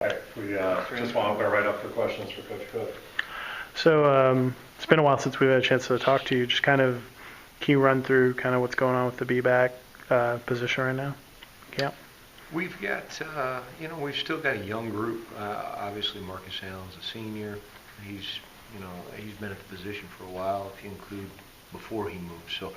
right, we just want to open it right up for questions for Coach Cook. So it's been a while since we've had a chance to talk to you. Just kind of, can you run through kind of what's going on with the B-back position right now? Yeah. We've got, we've still got a young group. Obviously, Marcus Allen's a senior. He's been at the position for a while, if you include before he moved. So,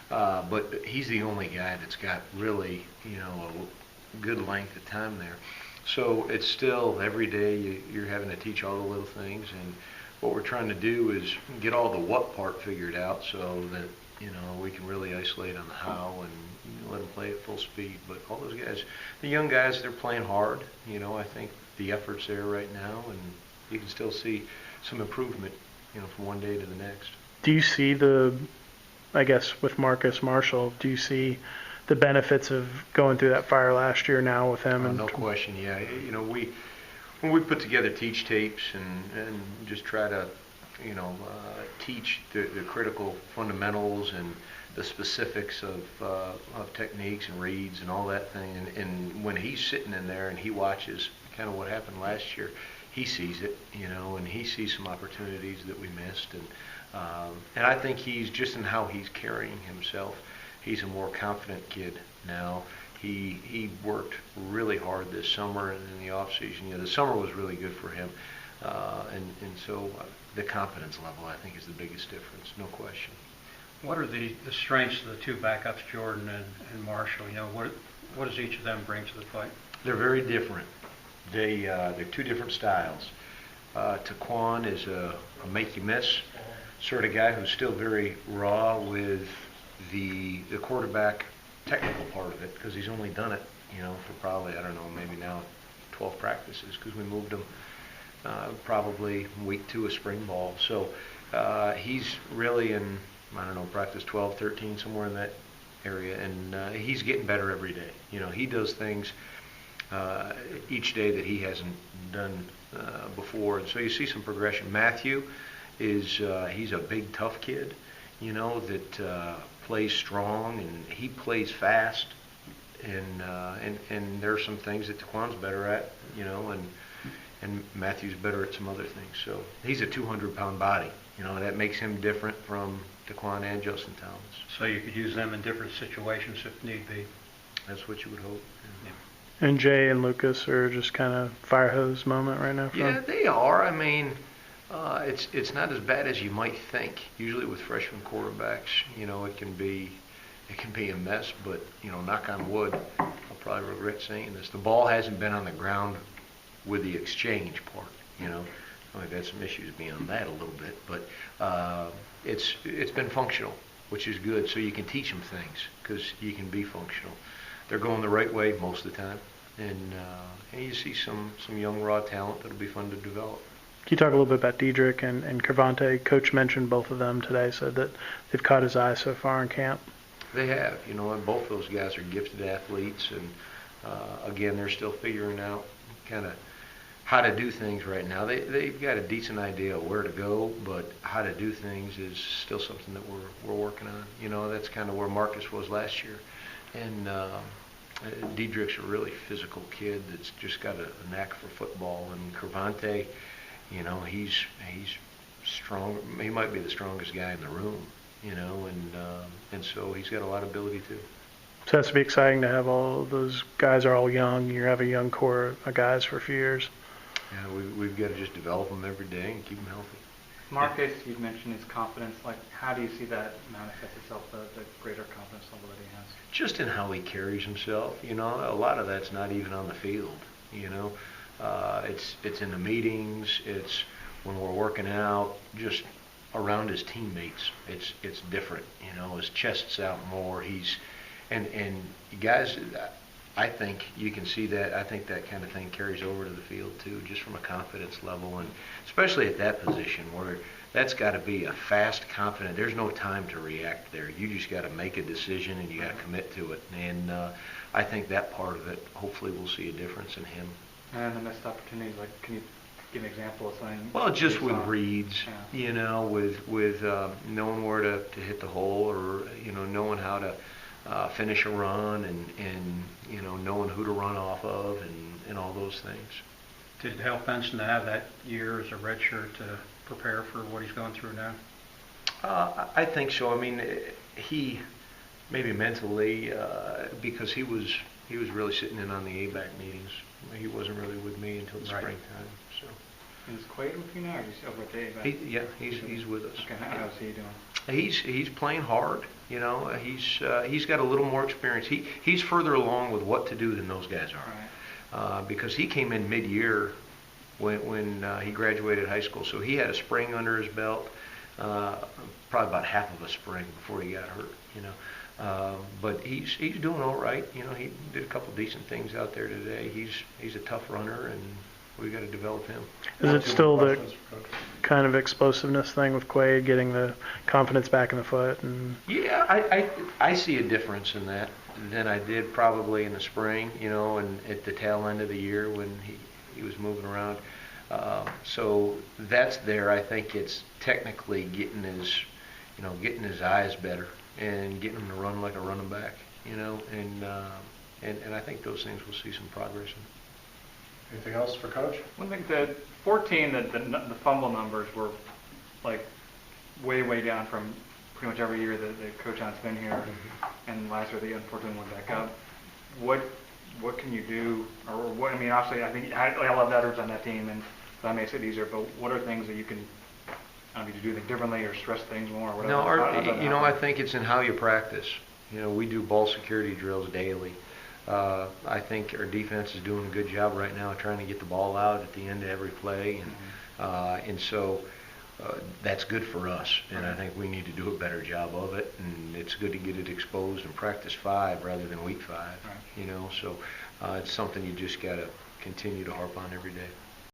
but he's the only guy that's got really, a good length of time there. So it's still every day you're having to teach all the little things, and what we're trying to do is get all the what part figured out so that we can really isolate on the how and let them play at full speed. But all those guys, the young guys, they're playing hard. I think the effort's there right now, and you can still see some improvement, from one day to the next. Do you see with Marcus Marshall, do you see the benefits of going through that fire last year now with him? No question, yeah. When we put together teach tapes and just try to, teach the critical fundamentals and the specifics of techniques and reads and all that thing, and when he's sitting in there and he watches kind of what happened last year, he sees it, and he sees some opportunities that we missed, and I think he's just in how he's carrying himself. He's a more confident kid now. He worked really hard this summer and in the off season. The summer was really good for him, and so the confidence level, I think, is the biggest difference, no question. What are the strengths of the two backups, Jordan and Marshall? What does each of them bring to the fight? They're very different. They're two different styles. Taquan is a make you miss sort of guy who's still very raw with the quarterback technical part of it, because he's only done it, for probably, I don't know, maybe now 12 practices, because we moved him probably week 2 of spring ball. So he's really in, I don't know, practice 12, 13, somewhere in that area, and he's getting better every day. He does things each day that he hasn't done before, and so you see some progression. Matthew he's a big, tough kid, that plays strong, and he plays fast, and there are some things that Taquan's better at, and Matthew's better at some other things. So he's a 200-pound body, that makes him different from Taquan and Justin Thomas. So you could use them in different situations if need be. That's what you would hope. Yeah. And Jay and Lucas are just kind of fire hose moment right now. Yeah, they are. I mean, it's not as bad as you might think. Usually with freshman quarterbacks, it can be a mess. But knock on wood, I'll probably regret saying this. The ball hasn't been on the ground with the exchange part. We've had some issues beyond that a little bit, but it's been functional, which is good. So you can teach them things because you can be functional. They're going the right way most of the time, and you see some young raw talent that'll be fun to develop. Can you talk a little bit about Diedrich and Cravante? Coach mentioned both of them today, said that they've caught his eye so far in camp. They have, and both those guys are gifted athletes, and again, they're still figuring out kind of how to do things right now. They've got a decent idea of where to go, but how to do things is still something that we're working on. That's kind of where Marcus was last year, and Diedrich's a really physical kid that's just got a knack for football, and Cravante, he's strong. He might be the strongest guy in the room, and so he's got a lot of ability too. So it has to be exciting to have all those guys are all young. You have a young core of guys for a few years. Yeah, we've got to just develop them every day and keep them healthy. Marcus, you mentioned his confidence. How do you see that manifest itself, the greater confidence level that he has? Just in how he carries himself. A lot of that's not even on the field. It's in the meetings. It's when we're working out. Just around his teammates, it's different. His chest's out more. And guys, I think you can see that. I think that kind of thing carries over to the field too, just from a confidence level, and especially at that position where that's got to be a fast, confident. There's no time to react there. You just got to make a decision and you got to commit to it. And I think that part of it, hopefully, we'll see a difference in him. And the missed opportunities, can you give an example of something? Well, just with reads, with knowing where to hit the hole, or knowing how to finish a run, and knowing who to run off of, and all those things. Did it help Benson to have that year as a redshirt to prepare for what he's going through now? I think so. I mean, he maybe mentally because he was really sitting in on the ABAC meetings. He wasn't really with me until the Right. springtime. So Is Quaid with you now, or is he over at the yeah, he's with us. Okay, how's he doing? He's playing hard. You know, he's got a little more experience. He's further along with what to do than those guys are. Right. Because he came in mid-year when he graduated high school, so he had a spring under his belt. Probably about half of a spring before he got hurt, you know. But he's doing all right. You know, he did a couple decent things out there today. He's a tough runner, and we got to develop him. Is it still the Questions for Coach? kind of explosiveness thing with Quaid, getting the confidence back in the foot? And Yeah, I see a difference in that than I did probably in the spring, you know, and at the tail end of the year when he was moving around. So that's there. I think it's technically getting his eyes better and getting him to run like a running back, you know, and I think those things we'll see some progress in. Anything else for Coach? One thing, the 14, the fumble numbers were like way down from pretty much every year that Coach Hunt's been here, and last year they unfortunately went back up. What can you do, or what? I mean, obviously, I think I love veterans on that team, and that makes it easier. But what are things that you can, I don't know, do things differently or stress things more or whatever? No, I think it's in how you practice. You know, we do ball security drills daily. I think our defense is doing a good job right now trying to get the ball out at the end of every play, and so that's good for us. And I think we need to do a better job of it. And it's good to get it exposed in practice 5 rather than week 5. Right. You know, so it's something you just got to continue to harp on every day.